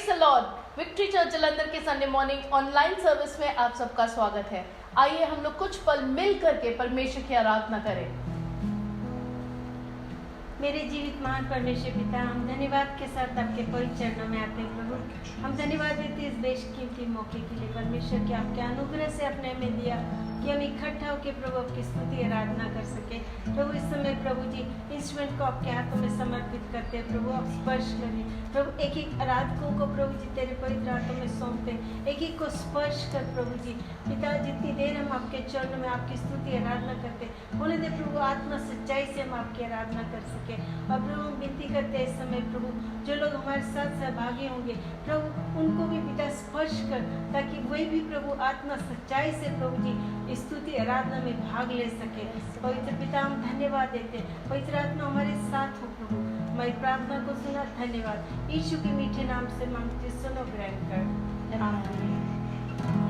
The Lord. Victory church Jalandhar के Sunday morning online service में आप सबका स्वागत है। आइए हम लोग कुछ पल मिल करके परमेश्वर की आराधना करें। मेरे जीवित महान परमेश्वर पिता, हम धन्यवाद के साथ आपके पवित्र चरणों में आते हैं प्रभु। हम धन्यवाद देते हैं इस बेशकीमती मौके के लिए परमेश्वर के आपके अनुग्रह से अपने में दिया कि हम इकट्ठा होकर प्रभु आपकी स्तुति आराधना कर सके। प्रभु इस समय प्रभु जी इंस्ट्रूमेंट को आपके हाथों में समर्पित करते हैं प्रभु, आप स्पर्श करें प्रभु। एक एक आराधकों को प्रभु जी तेरे पवित्र हाथों में सौंपते, एक एक को स्पर्श कर प्रभु जी। पिता, जितनी देर हम आपके चरणों में आपकी स्तुति आराधना करते होने दे प्रभु, आत्मा सच्चाई से हम आपकी आराधना कर सके। और प्रभु हम विनती करते हैं इस समय प्रभु, जो लोग हमारे साथ सहभागी होंगे प्रभु, उनको भी पिता स्पर्श कर, ताकि वही भी प्रभु आत्मा सच्चाई से प्रभु जी स्तुति आराधना में भाग ले सके। पवित्र पिता, हम धन्यवाद देते हैं, पवित्र आत्मा हमारे साथ हो प्रभु। हमारी प्रार्थना को सुना, धन्यवाद यीशु के मीठे नाम से मांगते, सुनो ग्रहण कर, आमीन।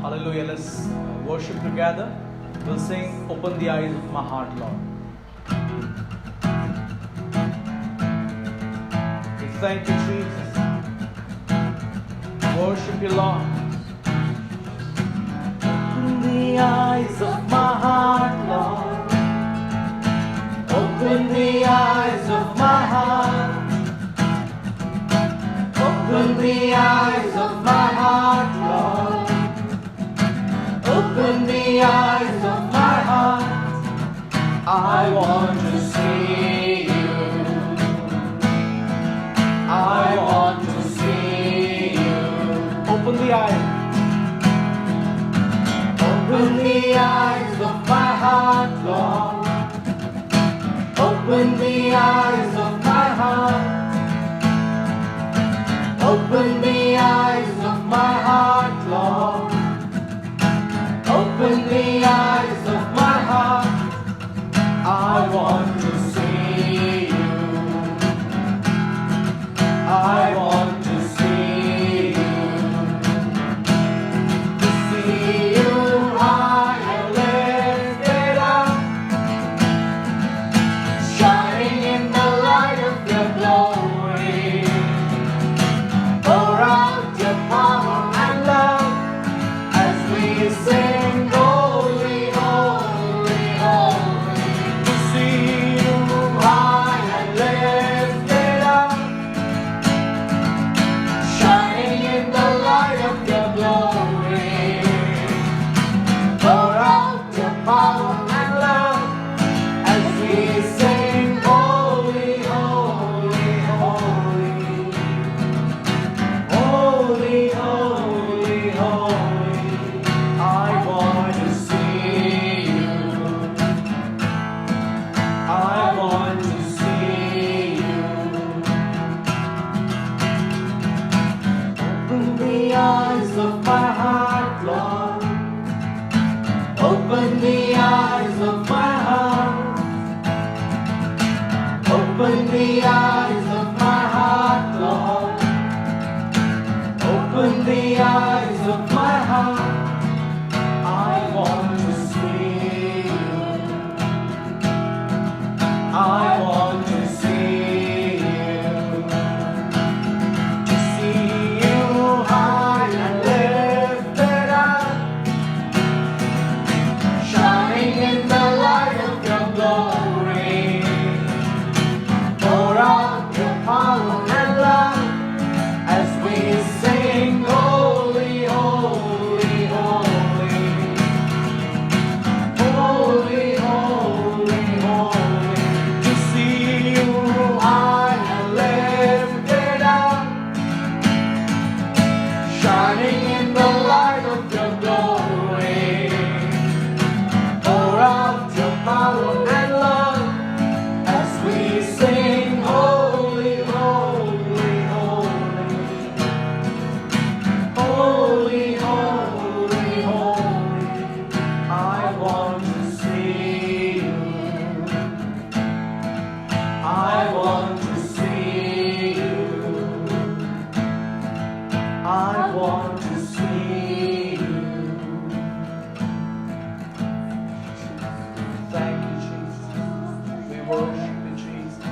Hallelujah. Let's worship together. We'll sing, Open the Eyes of My Heart, Lord. We thank you, Jesus. Worship you, Lord. Open the eyes of my heart, Lord. Open the eyes of my heart. Open the eyes of my heart, Lord. Open the eyes of my heart. I want to see you. I want to see you. Open the eyes. Open the eyes of my heart, Lord. Open the eyes of my heart. Open the eyes of my heart, Lord. Open the eyes of my heart. I want to see you. I want to see you high and lifted up, shining in the light of your glory. Pour out your power and love as we sing, holy, holy, holy. To see you high and lifted up, shining in the light of your glory. Pour out your power and love as we sing, holy, holy, holy. Holy, holy, holy. I want to see you. I want to see you. Open the eyes of my heart, Lord. Open the eyes of my heart. Open the eyes of my heart, Lord. Open the eyes of my heart. I want to see you. I want to see you. To see you high and lifted up, shining in the light of your glory. Pour out your power and love as we sing, holy, holy, holy. Holy, holy, holy. To see you high and lifted up, shining in the light of your glory. Pour out your power and love as we sing, holy, holy, holy. Holy, holy, holy. I want to see you. I want to see you. I want to see you. Thank you, Jesus. We worship you, Jesus.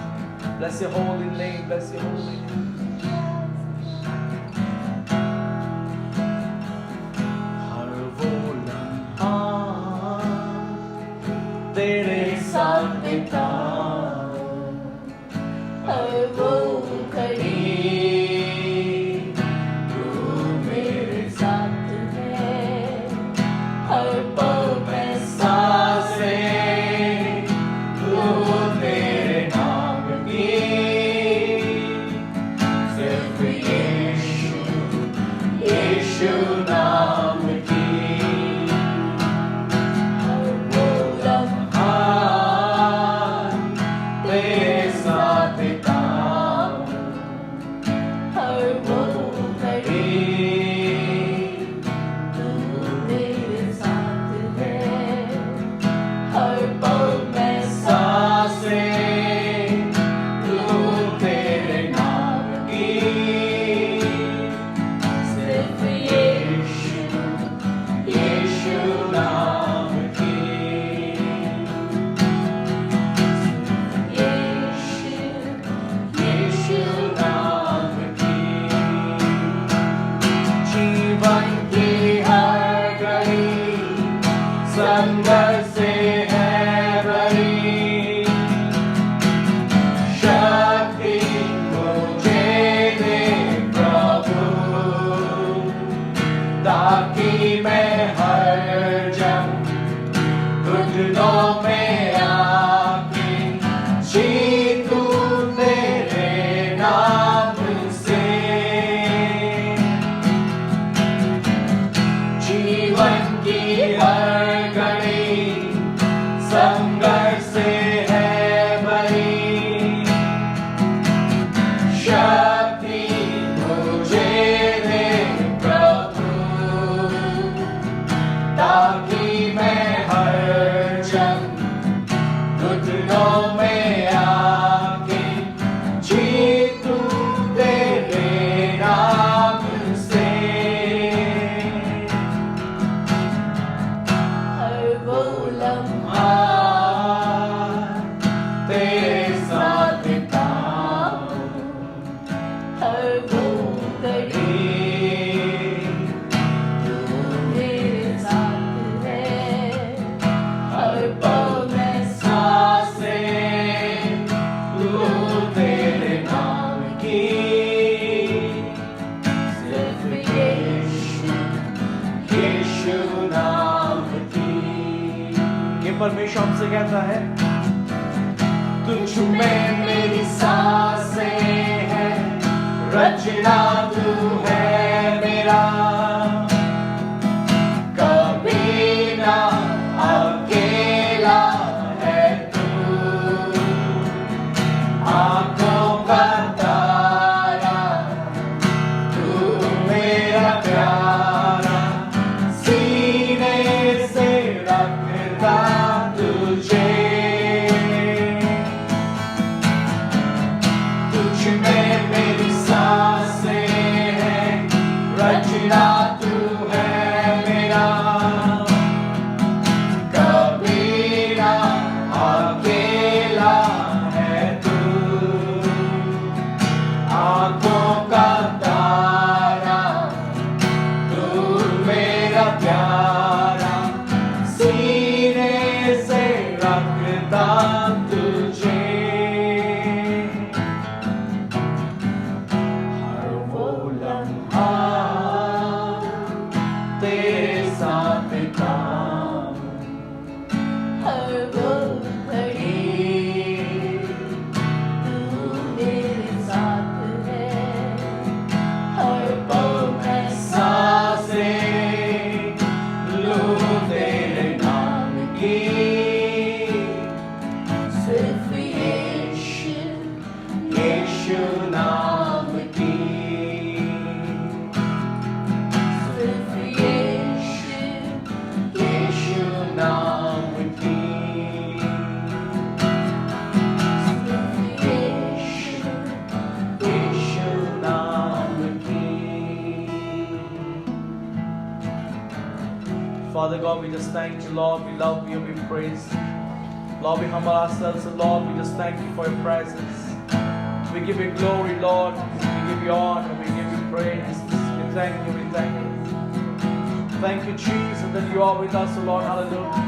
Bless your holy name. Bless your holy name. तेरे साथ बिताऊं हर वो घड़ी तू मेरे साथ है, हर पल में सांसें लो तेरे नाम की, सिर्फ यीशु यीशु नाम की। हर वो लम्हा तेरे साथ बिताऊं हर वो घड़ी तू मेरे साथ है, हर पल में सांसें लो तेरे नाम की, सिर्फ यीशु यीशु नाम की। यीशु यीशु नाम की। जीवन की हर घड़ी संघर्ष से है भरी, शक्ति मुझे दे प्रभु, ताकि मैं हर जंग घुटनों में आके जीतूं तेरे नाम से। जीवन की हर घड़ी संघर्ष से है भरी, शक्ति मुझे दे प्रभु, ताकि मैं हर जंग घुटनों में आके जीतूं तेरे नाम से। हर वो लम्हा तेरे साथ बिताऊं हर वो घड़ी तू मेरे साथ है, हर पल में सांसें लो तेरे नाम की, सिर्फ यीशु यीशु नाम की। ये परमेश्वर हमसे कहता है, तुझ में मेरी सांसें हैं, रचना तू है मेरा, कभी ना अकेला है तू, आंखों का तारा तू मेरा प्यारा, सीने से रखता तुझे, तुझ में मेरी सांसें हैं, रचना तू है मेरा, कभी ना अकेला है तू, आंखों का तारा तू मेरा प्यारा, सीने से रखता तुझे। हर वो लम्हा तेरे साथ बिताऊं, हर वो घड़ी तू मेरे साथ है, हर पल में सांसें लो तेरे नाम की, सिर्फ यीशु यीशु नाम की। सिर्फ यीशु यीशु नाम की। सिर्फ यीशु यीशु नाम की। Father God, we just thank you, Lord. We love you, we praise you. Lord, we humble ourselves, and Lord, we just thank you for your presence. We give you glory, Lord. We give you honor, we give you praise. We thank you, we thank you. Thank you, Jesus, that you are with us, O Lord. Hallelujah.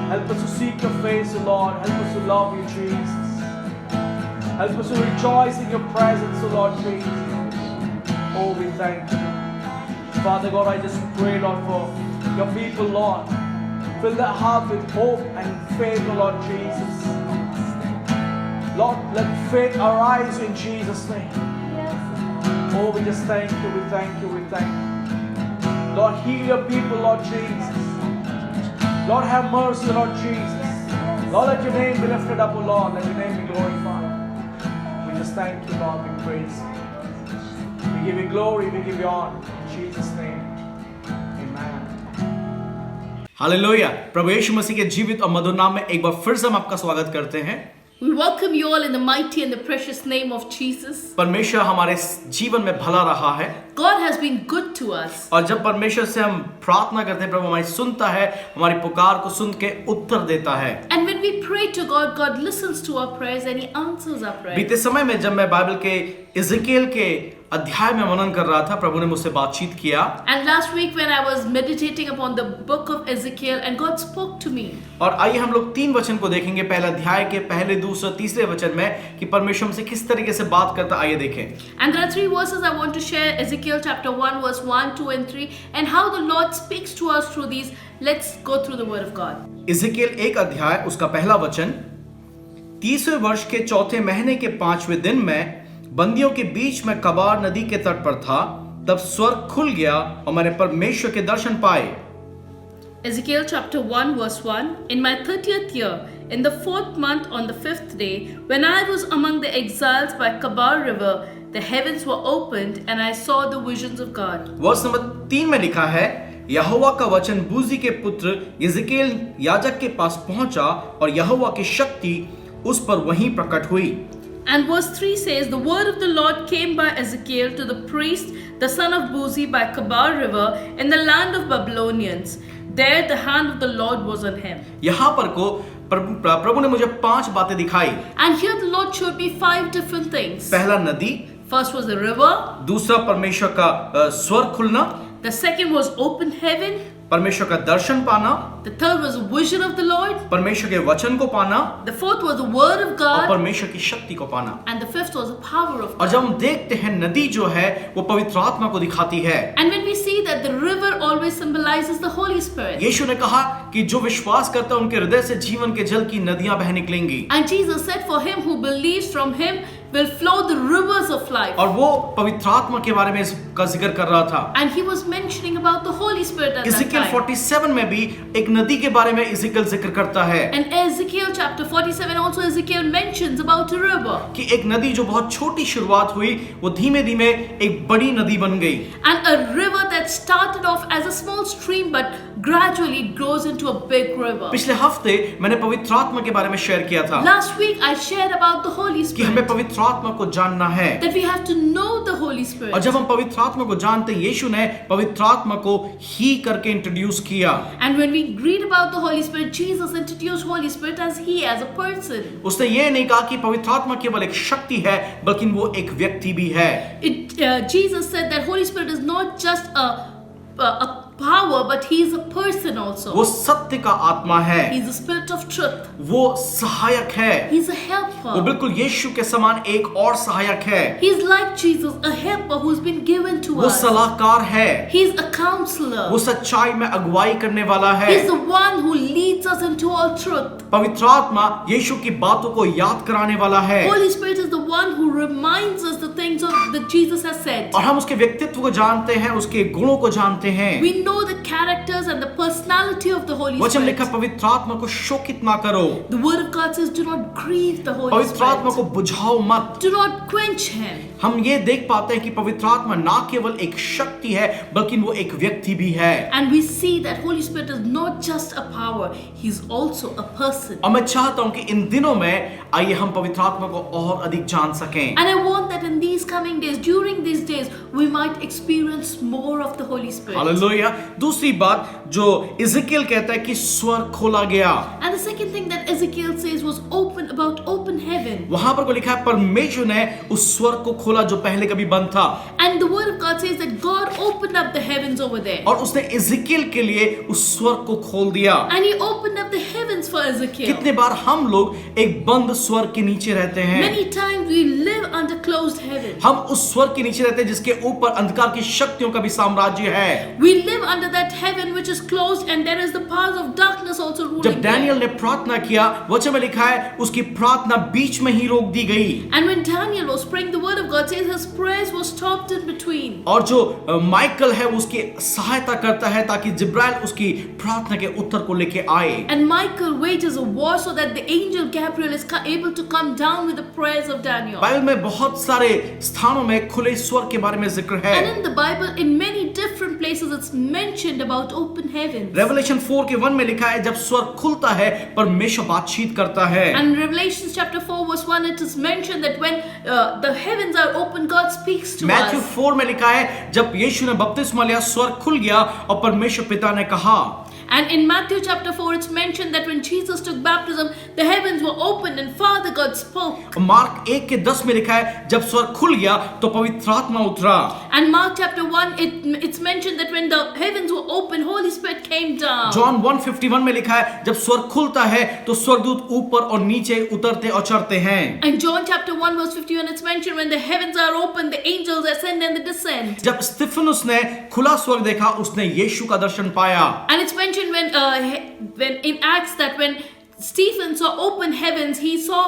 Help Help us to seek your face, O Lord. Help us to love you, Jesus. Help us to rejoice in your presence, O Lord Jesus. Oh, we thank you. Father God, I just pray, Lord, for your people, Lord. Fill their heart with hope and faith, O Lord Jesus. Lord, let faith arise in Jesus' name. Oh, we just thank you, we thank you, we thank you. Lord, heal your people, Lord Jesus. Lord, have mercy, Lord Jesus. Lord, let your name be lifted up, O Lord. Let your name be glorified. We just thank you, Lord. We praise you. We give you glory, we give you honor. In Jesus' name, amen. Hallelujah. प्रभु यीशु मसीह के जीवित और मधुर नाम में एक बार फिर से हम आपका स्वागत करते हैं। We welcome you all in the mighty and the precious name of Jesus. परमेश्वर हमारे जीवन में भला रहा है। God has been good to us. और जब परमेश्वर से हम प्रार्थना करते हैं, प्रभु हमारी सुनता है, हमारी पुकार को सुन के उत्तर देता है। And when we pray to God, God listens to our prayers and He answers our prayers. बीते समय में जब मैं बाइबल के इज़ेकिएल के अध्याय में मनन कर रहा था, प्रभु ने मुझसे बातचीत किया। And last week when I was meditating upon the book of Ezekiel and God spoke to me. और आइए हम लोग 3 वचन को देखेंगे पहले अध्याय के पहले, दूसरे, तीसरे वचन में कि परमेश्वर हमसे किस तरीके से बात करता। आइए देखें। And there are 3 verses I want to share. Ezekiel chapter 1 verse 1, 2 and 3 and how the Lord speaks to us through these. Let's go through the word of God. इज़ेकिएल 1 अध्याय उसका पहला वचन। 30वें वर्ष के 4थे महीने के 5वें दिन में बंदियों के बीच में कबार नदी के तट पर था, तब स्वर्ग खुल गया और मैंने परमेश्वर के दर्शन पाए। Ezekiel chapter 1 verse 1 In my 30th year, in the 4th month on the 5th day, when I was among the exiles by Kabar river, the heavens were opened and I saw the visions of God. वर्ष number 3 में लिखा है, यहोवा का वचन बूजी के पुत्र यिजकेल याजक के पास पहुंचा और यहोवा की शक्ति उस पर वहीं प्रकट हुई। And verse 3 says, The word of the Lord came by Ezekiel to the priest, the son of Buzi, by Kabar river, in the land of Babylonians. There the hand of the Lord was on him. यहाँ पर को प्रभु ने मुझे 5 बातें दिखाई। And here the Lord showed me 5 different things. पहला नदी, First was the river. दूसरा परमेश्वर का स्वर्ग खुलना, The second was open heaven. परमेश्वर का दर्शन पाना, The third was a vision of the Lord. परमेश्वर के वचन को पाना, The fourth was the word of और God. परमेश्वर की शक्ति को पाना। And the fifth was the power of और God. जब हम देखते हैं नदी जो है वो पवित्र आत्मा को दिखाती है। And when we see that the river always symbolizes the Holy Spirit. यीशु ने कहा कि जो विश्वास करता है उनके हृदय से जीवन के जल की नदियां बह निकलेंगी। And Jesus said, For him who believes, from him will flow the rivers of life. और वो पवित्र आत्मा के बारे में इसका जिक्र कर रहा था। And he was mentioning about the Holy Spirit at that इज़ेकिएल time. 47 में भी एक नदी के बारे में इज़ेकिएल जिक्र करता है And Ezekiel chapter 47 also Ezekiel mentions about a river. कि एक नदी जो बहुत छोटी शुरुआत हुई वो धीमे धीमे एक बड़ी नदी बन गई। And a river that started off as a small stream but gradually it grows into a big river. पिछले हफ्ते मैंने पवित्र आत्मा के बारे में शेयर किया था Last week I shared about the Holy कि हमें Spirit. पवित्र आत्मा को जानना है। That we have to know the Holy और Spirit. जब हम पवित्र आत्मा को जानते हैं, यीशु ने पवित्र आत्मा को ही करके इंट्रोड्यूस किया। And when we read about the Holy Spirit, Jesus introduced Holy Spirit as He, as a person. उसने ये नहीं कहा कि पवित्र आत्मा केवल एक शक्ति है, बल्कि वो एक व्यक्ति भी है। Jesus said that Holy Spirit is not just a power, but He is a person also. वो सत्य का आत्मा है, He's the Spirit of truth. वो सहायक है, He's a वो helper. बिल्कुल यीशु के समान एक और सहायक है, He's like Jesus, a helper who's been given to वो us. सलाहकार है, He's a counselor. वो सच्चाई में अगुवाई करने वाला है। He's the one who leads us into all truth. पवित्र आत्मा यीशु की बातों को याद कराने वाला है Holy Spirit is the one who reminds us the things that Jesus has said. और हम उसके व्यक्तित्व को जानते हैं, उसके गुणों को जानते हैं। We know the characters and the personality of the Holy वचन Spirit. लिखा, पवित्र आत्मा को शोकित ना करो, The word of God says, do not grieve the Holy पवित्र आत्मा को Spirit. बुझाओ मत। Do not quench Him. हम ये देख पाते हैं कि पवित्र आत्मा ना केवल एक शक्ति है, बल्कि वो एक व्यक्ति भी है। And we see that Holy Spirit is not just a power, He's also a person. और मैं चाहता हूं कि इन दिनों में आइए हम पवित्र आत्मा को और अधिक जान सकें। And I want that in these coming days, during these days, we might experience more of the Holy Spirit. Hallelujah. दूसरी बात जो इज़ेकिएल कहता है कि स्वर्ग खोला गया, And the second thing that Ezekiel says was open heaven. वहां पर को लिखा है परमेश्वर ने उस स्वर्ग को खोला जो पहले कभी बंद था, And the word of God says that God opened up the heavens over there. और उसने इज़ेकिएल के लिए उस स्वर्ग को खोल दिया। And He opened up the heavens for Ezekiel. कितने बार हम लोग एक बंद स्वर्ग के नीचे रहते हैं। Many times we live under closed heaven. हम उस स्वर्ग के नीचे रहते हैं जिसके ऊपर अंधकार की शक्तियों का भी साम्राज्य है। We live under that heaven which is closed, and there is the powers of darkness also ruling जब डैनियल there. ने प्रार्थना किया, वचन में लिखा है उसकी प्रार्थना बीच में ही रोक दी गई। And when Daniel was praying, the word of God says his prayers were stopped in between. और जो माइकल है वो उसकी सहायता करता है ताकि जिब्राइल उसकी प्रार्थना के उत्तर को लेके आए। And Michael wages a war so that the angel Gabriel is able to come down with the prayers of Daniel. Bible में बहुत सारे स्थानों में खुले स्वर्ग के बारे में जिक्र है। And in the Bible, in many different places, it's mentioned about open heavens. Revelation 4:1 में लिखा है जब स्वर्ग खुलता है परमेश्वर बातचीत करता है। And in Revelation chapter 4 verse 1, it is mentioned that when the heavens are open, God speaks to Matthew us. 4 में लिखा है जब यीशु ने बपतिस्मा लिया स्वर्ग खुल गया और परमेश्वर पिता ने कहा। And in Matthew chapter 4, it's mentioned that when Jesus took baptism, the heavens were opened and Father God spoke. Mark 1:10 में लिखा है जब स्वर्ग खुल गया तो पवित्र आत्मा उतरा। And Mark chapter 1, it's mentioned that when the heavens were open, Holy Spirit came down. John 1:51 में लिखा है जब स्वर्ग खुलता है तो स्वर्गदूत ऊपर और नीचे उतरते और चढ़ते हैं। And John chapter 1 verse 51, it's mentioned when the heavens are open, the angels ascend and they descend. जब स्तिफनुस ने खुला स्वर्ग देखा उसने यीशु का दर्शन पाया। And it's mentioned when in Acts that when Stephen saw open heavens, he saw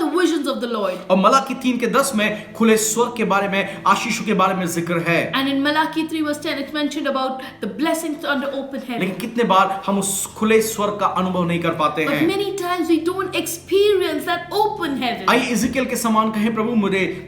the visions of the Lord. और मलाकी 3:10 में खुले स्वर्ग के बारे में आशीषों के बारे में जिक्र है। And in Malachi 3 verse 10, it's mentioned about the blessings under open heaven. लेकिन कितने बार हम उस खुले स्वर्ग का अनुभव नहीं कर पाते But हैं। many times we don't experience that open heaven. आइए इज़ेकियल के समान कहें प्रभु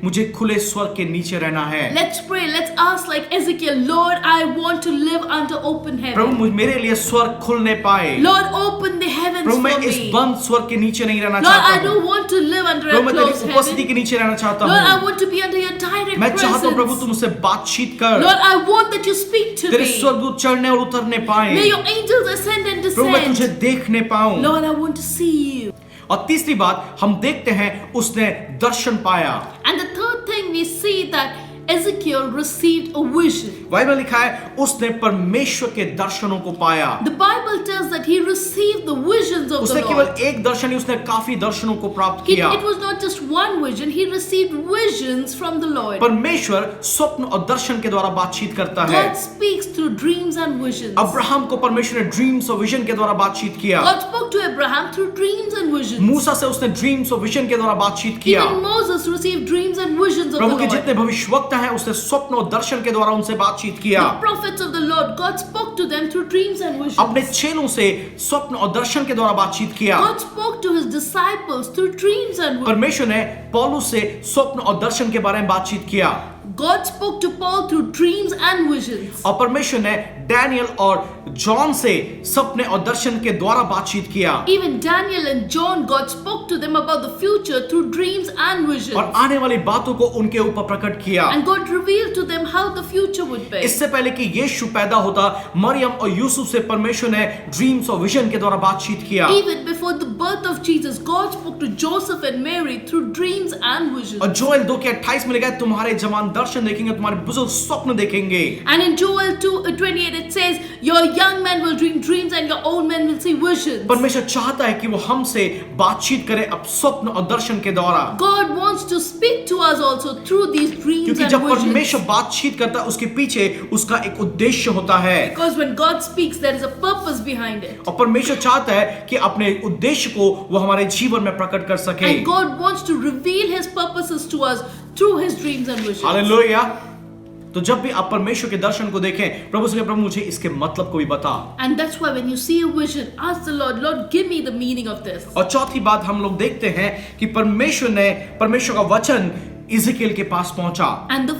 मुझे खुले स्वर्ग के नीचे रहना है। Let's pray. Let's ask like Ezekiel, Lord, I want to live under open heaven. प्रभु मेरे लिए स्वर्ग खुलने पाए। Lord, open the heavens Prabhu for मैं इस me. बंद स्वर्ग के नीचे नहीं रहना Lord, I चाहता हूँ। don't want to live under Prabhu a मैं तेरी closed उपस्थिति heaven. के नीचे रहना चाहता Lord, I हूँ। want to be under your direct मैं चाहता हूँ प्रभु presence. तुम मुझसे बातचीत कर। Lord, I want that you speak to तेरे me. स्वर्गदूत चढ़ने और उतरने पाए। May your angels ascend and प्रभु मैं तुझे descend. देखने पाऊं। Lord, I want to see you. और तीसरी बात हम देखते हैं उसने दर्शन पाया। And the third thing we see that Ezekiel received a vision. Bible लिखा है उसने परमेश्वर के दर्शनों को पाया। The Bible tells that he received the visions of the उसने केवल Lord. एक दर्शन नहीं उसने काफी दर्शनों को प्राप्त किया। It was not just one vision, he received visions from the Lord. परमेश्वर स्वप्न और दर्शन के द्वारा बातचीत करता है। God speaks through dreams and visions. Abraham को परमेश्वर ने ड्रीम्स और विजन के द्वारा बातचीत किया। God spoke to Abraham through dreams and visions. मूसा से उसने ड्रीम्स और विजन के द्वारा बातचीत किया। Even Moses received dreams and visions of प्रभु के the Lord. जितने भविष्यवक्ता हैं उसने स्वप्न और दर्शन के द्वारा उनसे बातचीत किया। The prophets of the Lord, God spoke to them through dreams and visions. अपने चेलों से स्वप्न और दर्शन के द्वारा बातचीत किया। God spoke to his disciples through dreams and visions. परमेश्वर ने पौलुस से स्वप्न और दर्शन के बारे में बातचीत किया। God spoke to Paul through dreams and visions. और परमेश्वर ने डैनियल और जॉन से सपने और दर्शन के द्वारा बातचीत किया। Even Daniel and John, God spoke to them about the future through dreams and visions. और आने वाली बातों को उनके ऊपर प्रकट किया। And God revealed to them how the future would be. इससे पहले कि यीशु पैदा होता मरियम और यूसुफ से परमेश्वर ने ड्रीम्स और विजन के द्वारा बातचीत किया। Even before the birth of Jesus, God spoke to Joseph and Mary through dreams and visions. और जोएल 2:28 में लिखा है तुम्हारे जवान दर्शन देखेंगे तुम्हारे बुजुर्ग स्वप्न देखेंगे। And in Joel 2:28 it says, your young men will dream dreams and your old men will see visions. परमेश्वर चाहता है कि वो हमसे बातचीत करे अब स्वप्न और दर्शन के द्वारा। God wants to speak to us also through these dreams क्योंकि and जब visions. परमेश्वर बातचीत करता है उसके पीछे उसका एक उद्देश्य होता है। Because when God speaks, there is a purpose behind it. और परमेश्वर चाहता है कि अपने उद्देश्य को वो हमारे जीवन में प्रकट कर सके। And God wants to reveal His purposes to us through His dreams and visions. Hallelujah. तो जब भी आप परमेश्वर के दर्शन को देखें प्रभु से प्रभु मुझे इसके मतलब को भी बता। And that's why when you see a vision, ask the Lord, Lord, give me the meaning of this. और चौथी बात हम लोग देखते हैं कि परमेश्वर का वचन इज़ेकियल के पास पहुंचा। And the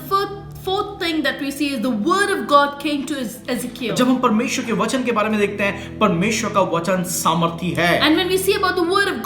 fourth thing that we see is the word of God came to Ezekiel. जब हम परमेश्वर के वचन के बारे में देखते हैं परमेश्वर का वचन सामर्थी है। And when we see about the word of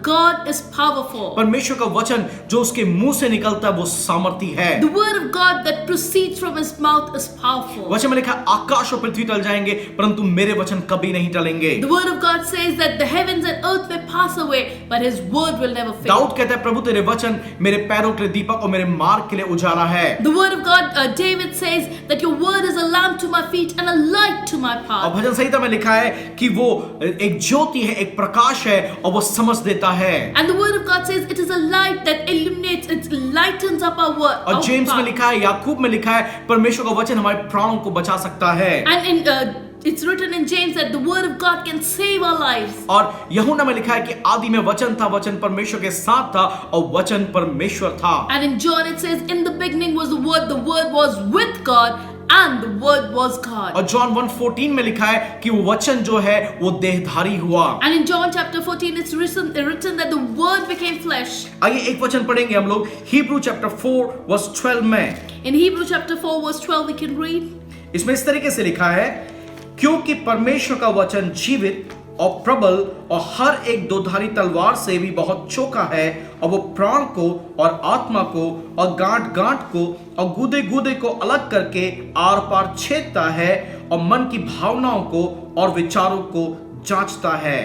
God is powerful. परमेश्वर का वचन जो उसके मुंह से निकलता है वो सामर्थी है। The word of God that proceeds from His mouth is powerful. वचन में लिखा है आकाश और पृथ्वी टल जाएंगे परंतु मेरे वचन कभी नहीं टलेंगे। The word of God says that the heavens and earth may pass away, but His word will never fail. Dawood कहता है प्रभु तेरे वचन मेरे पैरों के लिए दीपक और मेरे मार्ग के लिए उजाला है। The word of God David says that your word is a lamp to my feet and a light to my और path. भजन संहिता में लिखा है कि वो एक ज्योति है, एक प्रकाश है और वो समझ देता है। And the word of God says it is a light that illuminates, it lightens up our word. और जेम्स में लिखा है, याकूब में लिखा है, परमेश्वर का वचन हमारे प्राणों को बचा सकता है। And it's written in James that the word of God can save our lives. और यूहन्ना में लिखा है कि आदि में वचन था, वचन परमेश्वर के साथ था और वचन परमेश्वर था। And in John it says, in the beginning was the word was with God, and the word was God. और जॉन 1:14 में लिखा है कि वो वचन जो है वो देहधारी हुआ। And in John chapter 14 it's written that the word became flesh. आइए एक वचन पढ़ेंगे हम लोग हिब्रू चैप्टर 4:12 में। In Hebrew chapter 4 verse 12 we can read, इसमें इस तरीके से लिखा है, क्योंकि परमेश्वर का वचन जीवित और प्रबल और हर एक दोधारी तलवार से भी बहुत चौका है और वो प्राण को और आत्मा को और गांठ गांठ को और गूदे गूदे को अलग करके आर पार छेदता है और मन की भावनाओं को और विचारों को जांचता है।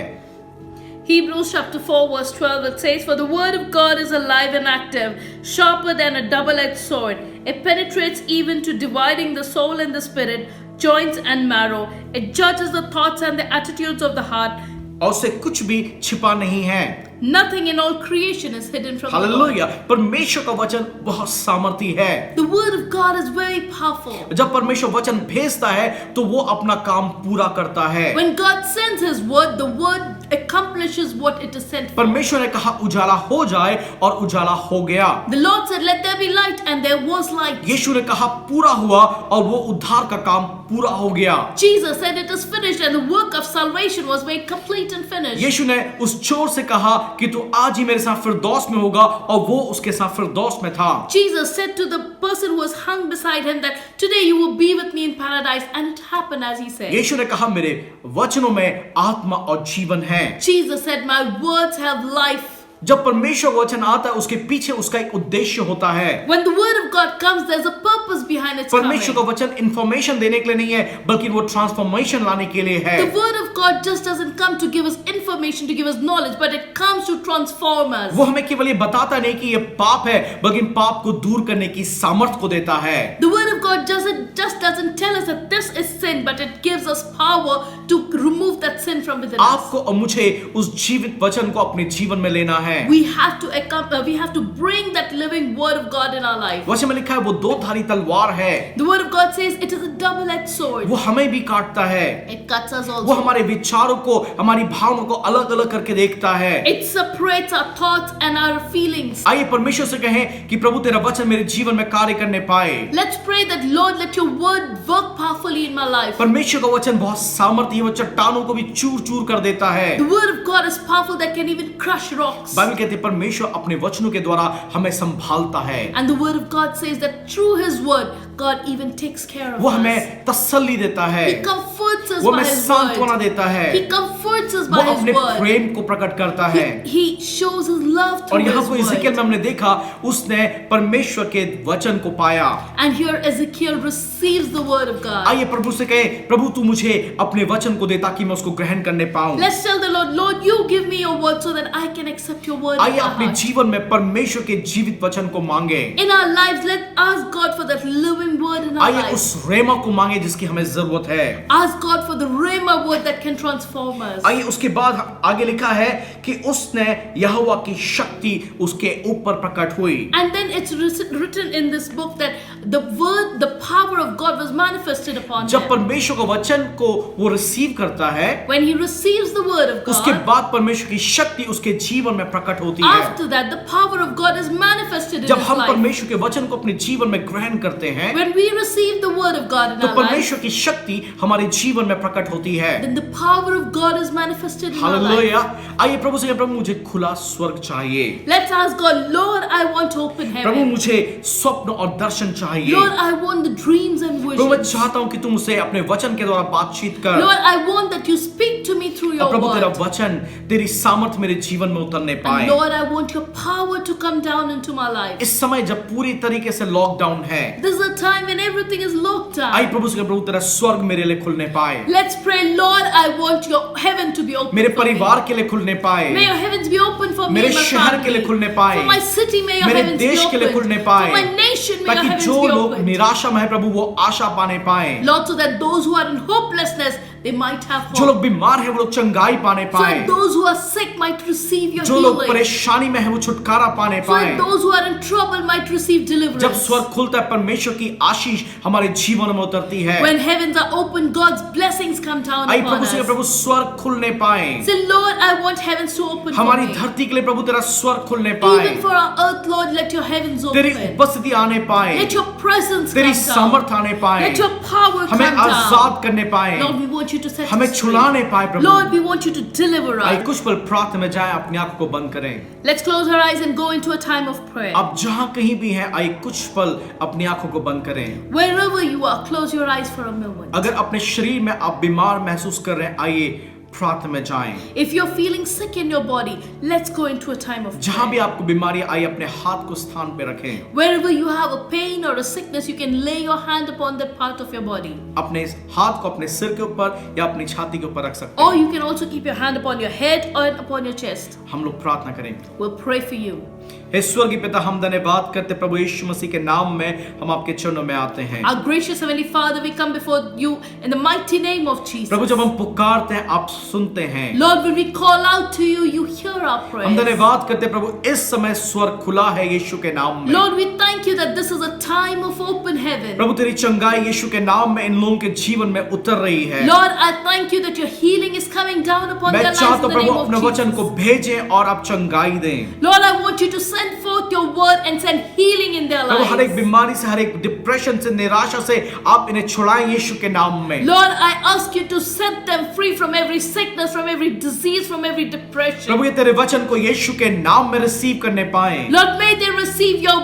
Hebrews chapter 4 verse 12 it says, for the word of God is alive and active, sharper than a double-edged sword. It penetrates even to dividing the soul and the spirit, joints and marrow. It judges the thoughts and the attitudes of the heart. और उससे कुछ भी छिपा नहीं है। Nothing in all creation is hidden from the Lord. Hallelujah, परमेश्वर का वचन बहुत सामर्थी है। The word of God is very powerful. जब परमेश्वर वचन भेजता है तो वो अपना काम पूरा करता है। When God sends his word, the word accomplishes what it is sent for. परमेश्वर ने कहा उजाला हो जाए और उजाला हो गया। The Lord said, let there be light, and there was light. यीशु ने कहा पूरा हुआ और वो उद्धार का काम पूरा हो गया। Jesus said it is finished, and the work of salvation was made complete and finished. यीशु ने उस चोर से कहा कि तू आज ही मेरे साथ फिरदौस में होगा और वो उसके साथ फिरदौस में था। Jesus said to the person who was hung beside him that today you will be with me in paradise, and it happened as he said. यीशु ने कहा मेरे वचनों में आत्मा और जीवन है। Jesus said, my words have life. जब परमेश्वर वचन आता है उसके पीछे उसका एक उद्देश्य होता है। When the word of God comes, there's a purpose behind its coming. परमेश्वर का वचन इंफॉर्मेशन देने के लिए नहीं है बल्कि वो ट्रांसफॉर्मेशन लाने के लिए है। The word of God just doesn't come to give us information, to give us knowledge, but it comes to transform us. वो हमें केवल ये बताता नहीं कि ये पाप है बल्कि पाप को दूर करने की सामर्थ को देता है। The word of God just doesn't tell us that this is sin, but it gives us power to remove that sin from within us. आपको और मुझे उस जीवित वचन को अपने जीवन में लेना है। We have to bring that living word of God in our life. वचन में लिखा है वो दो धारी तलवार है। The word of God says it is a double-edged sword. वो हमें भी काटता है। It cuts us वो also. हमारे विचारों को हमारी भावनाओं को अलग अलग करके देखता है। It separates our thoughts and our feelings. आइए परमेश्वर से कहें कि प्रभु तेरा वचन मेरे जीवन में कार्य करने पाए। Let's pray that Lord, let your word work powerfully in my life. परमेश्वर का वचन बहुत सामर्थी है, वो चट्टानों को भी चूर चूर कर देता है। The word of God is powerful that can even crush rocks. Bible कहती है परमेश्वर अपने वचनों के द्वारा हमें संभालता है। And the word of God says that through his word, God even takes care of वो us. हमें तसल्ली देता है। He comforts us वो by हमें his सांत्वना word. देता है। He comforts us वो by his अपने word. प्रेम को प्रकट करता है। He shows his love और through यहाँ his को इज़ेकियल word. में हमने देखा उसने परमेश्वर के वचन को पाया। And here Ezekiel receives the word of God. आइए प्रभु से कहे प्रभु तू मुझे अपने वचन को दे ताकि मैं उसको ग्रहण करने पाऊं। Let's tell the Lord, Lord, you give me your word so that I can accept your word in आइए my अपने heart. जीवन में परमेश्वर के जीवित वचन को मांगे। In our lives, let's ask God for that living word in our आइए lives. उस रेमा को मांगे जिसकी हमें जरूरत है। Ask God for the Rhema word that can transform us. आइए उसके बाद आगे लिखा है कि उसने यहोवा की शक्ति उसके ऊपर प्रकट हुई। And then it's written in this book that the word, the power of God was manifested upon जब him. परमेश्वर का वचन को वो रिसीव करता है When he receives the word of उसके God, बाद परमेश्वर की शक्ति उसके जीवन में प्रकट होती है। after that, the power of God is manifested in जब his हम life. परमेश्वर के वचन को अपने जीवन में ग्रहण करते हैं When we receive the word of God in तो our life, परमेश्वर की शक्ति हमारे जीवन में प्रकट होती है। then the power of God is manifested in our life. Hallelujah. आइए प्रभु से कहें, प्रभु मुझे खुला स्वर्ग चाहिए। Let's ask God, Lord, I want open Prabhu heaven. मुझे स्वप्न और दर्शन चाहिए। Lord, I want the dreams and प्रभु मैं visions. चाहता हूं कि तुम मुझसे अपने वचन के द्वारा बातचीत कर। Lord, I want that you speak to to me through और your प्रभु तेरा word. वचन, तेरी सामर्थ मेरे जीवन में उतरने And पाए। Lord, I want your power to come down into my life. इस समय जब पूरी तरीके से लॉकडाउन है, This is a time when everything is locked I down. प्रभु से प्रभु तेरा स्वर्ग मेरे लिए खुलने पाए, Let's pray, Lord, I want your heaven to be open मेरे for me. परिवार के लिए खुलने पाए, May your heavens be open for me मेरे and my शहर के लिए family. खुलने पाए, For my city, may your मेरे heavens be देश के लिए open. खुलने For पाए, my nation, may your ताकि heavens जो be लोग open. निराशा में है प्रभु वो आशा पाने पाए, Lord, so that those who are in hopelessness, they might have जो लोग hope. बीमार हैं वो लोग चंगाई पाने So पाए, that those who are sick might receive your जो लोग healing. परेशानी में हैं वो छुटकारा पाने So पाए। that those who are in trouble might receive जब deliverance. स्वर्ग खुलता है परमेश्वर की आशीष हमारे जीवन में उतरती है। When heavens are open, God's blessings come down I upon प्रभु से us. प्रभु स्वर्ग खुलने पाए, Say, Lord, I want heavens to open for हमारी me. धरती के लिए प्रभु तेरा स्वर्ग खुलने पाए, Even for our earth, Lord, let your heavens तेरी open. उपस्थिति आने पाए, Let your presence तेरी come down. सामर्थ आने पाए, Let your power come हमें down. आजाद करने पाए, Lord, we want you to set हमें us free. छुड़ाने पाए प्रभु। Lord, we want you to deliver I us. कुछ पल प्रार्थना में जाए, अपनी आंखों को बंद करें। Let's close our eyes and go into a time of prayer. आप जहां कहीं भी हैं, आई कुछ पल अपनी आंखों को बंद करें। Wherever you are, close your eyes for a moment. अगर अपने शरीर में आप बीमार महसूस कर रहे हैं, आइए प्रार्थना में जाएं। If you're feeling sick in your body, let's go into a time of जहां भी prayer. आपको बीमारी आई, अपने हाथ को स्थान पे रखें, Wherever you have a pain or a sickness, you can lay your hand upon that part of your body. अपने हाथ को अपने सिर के ऊपर या अपनी छाती के ऊपर रख सकते Or हैं। you can also keep your hand upon your head or upon your chest. हम लोग प्रार्थना करेंगे। We'll pray for you. हे स्वर्गीय पिता, हम धन्यवाद करते प्रभु यीशु मसीह के नाम में हम आपके चरणों में आते हैं। Our gracious Heavenly Father, we come before you in the mighty name of Jesus. प्रभु जब हम पुकारते हैं आप सुनते हैं। Lord, when we call out to you, you hear our हम prayers. धन्यवाद करते प्रभु इस समय स्वर्ग खुला है यीशु के नाम में। Lord, we thank you that this is a time of open heaven. प्रभु तेरी चंगाई यीशु के नाम में इन लोगों के जीवन में उतर रही है। Lord, I thank you that your healing is coming down upon मैं their lives चाहता in हूं the प्रभु name अपने of वचन को Jesus. भेजें और आप चंगाई दें। Lord, I want you to send forth your word and send healing in their प्रभु हर एक lives. बीमारी से, हर एक डिप्रेशन से, निराशा से आप इन्हें छुड़ाएं यीशु के नाम में। Lord, I ask you to set them free from every sickness, from every disease, from every depression. प्रभु ये तेरे वचन को यीशु के नाम में रिसीव करने पाए, Lord, may they receive your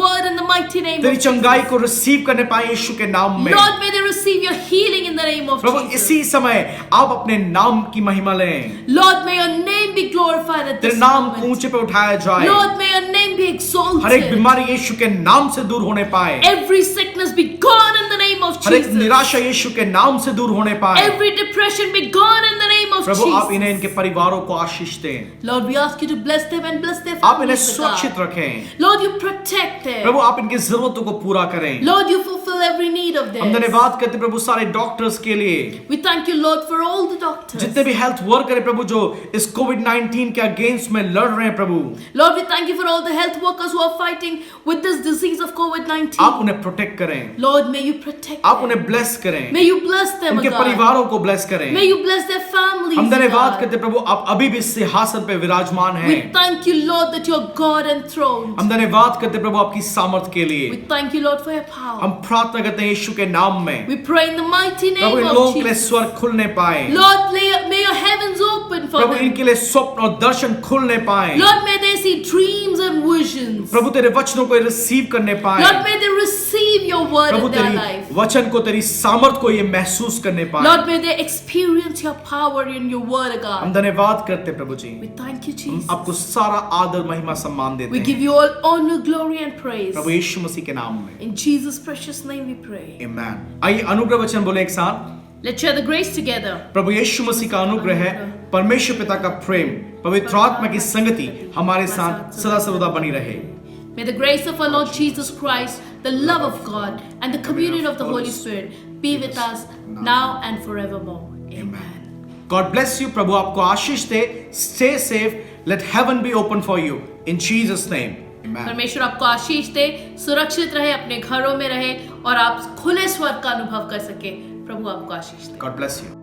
word in the mighty name तेरी of चंगाई Jesus. को रिसीव करने पाए यीशु के नाम में। Lord, may they receive your healing in the name of Prabhu Jesus. इसी समय आप अपने नाम की महिमा लें, Lord, may your name be glorified at तेरे this नाम को moment. ऊंचे पे उठाया जाए, Lord, may your name be हर एक exalted. बीमारी यीशु के नाम से दूर होने पाए, Every sickness be gone in the name of हर एक Jesus. निराशा यीशु के नाम से दूर होने पाए। Every depression be gone in the name of प्रभु आप इन्हें, Jesus. इनके परिवारों को आशीष दें, Lord, we ask you to bless them and bless their आप इन्हें families, सुरक्षित God. रखें। Lord, you protect them. प्रभु आप इनकी जरूरतों को पूरा करें। Lord, you fulfill every need of हम theirs. धन्यवाद करते प्रभु सारे डॉक्टर्स के लिए, We thank you, Lord, for all the doctors. जितने भी हेल्थ वर्कर है प्रभु जो इस कोविड-19 के अगेंस्ट में लड़ रहे हैं प्रभु, Lord, we thank you for all the health workers who are fighting with this disease of आप COVID-19. उन्हें प्रोटेक्ट करें, Lord, may you protect आप them. उन्हें ब्लेस करें, May you bless them, उनके God. परिवारों को ब्लेस करें। May you bless their families, हम धन्यवाद God. करते प्रभु आप अभी भी सिंहासन पे विराजमान We हैं। thank you, Lord, that you're God enthroned. हम धन्यवाद करते प्रभु आपकी सामर्थ के लिए। We thank you, Lord, for your power. हम प्रार्थना करते हैं यीशु के नाम में, We pray in the mighty Prabhu name इन लोगों of के लिए Jesus. स्वर्ग खुलने पाए, Lord, may your heavens open for Prabhu them. इनके लिए स्वप्न और दर्शन खुलने पाए, Lord, may they see dreams and visions. प्रभु तेरे वचनों को रिसीव करने पाए, Lord, may they receive your word Prabhu in their तेरी life. वचन को, तेरी सामर्थ को ये महसूस करने पाए। Lord, may they experience your power in your word, हम God. धन्यवाद करते प्रभु जी, We thank you, हम Jesus. आपको सारा आदर महिमा सम्मान देते We give हैं you all honor, glory, and praise. प्रभु यीशु मसीह के नाम में, In Jesus' precious name we pray. आमीन। आइए अनुग्रह वचन बोले एक साथ। Let's share the grace together. प्रभु यीशु मसीह का अनुग्रह है, परमेश्वर पिता का प्रेम, पवित्र आत्मा की संगति हमारे साथ सदा सर्वदा बनी रहे। May the grace of our Lord Jesus Christ, the love of God, and the communion of the Holy Spirit be with us now and forevermore. Amen. God bless you. प्रभु आपको आशीष दे। Stay safe. Let heaven be open for you. In Jesus' name. Amen. परमेश्वर आपको आशीष दे, सुरक्षित रहे, अपने घरों में रहे और आप खुले स्वर्ग का अनुभव कर सके। प्रभु आपको आशीष दे। God bless you.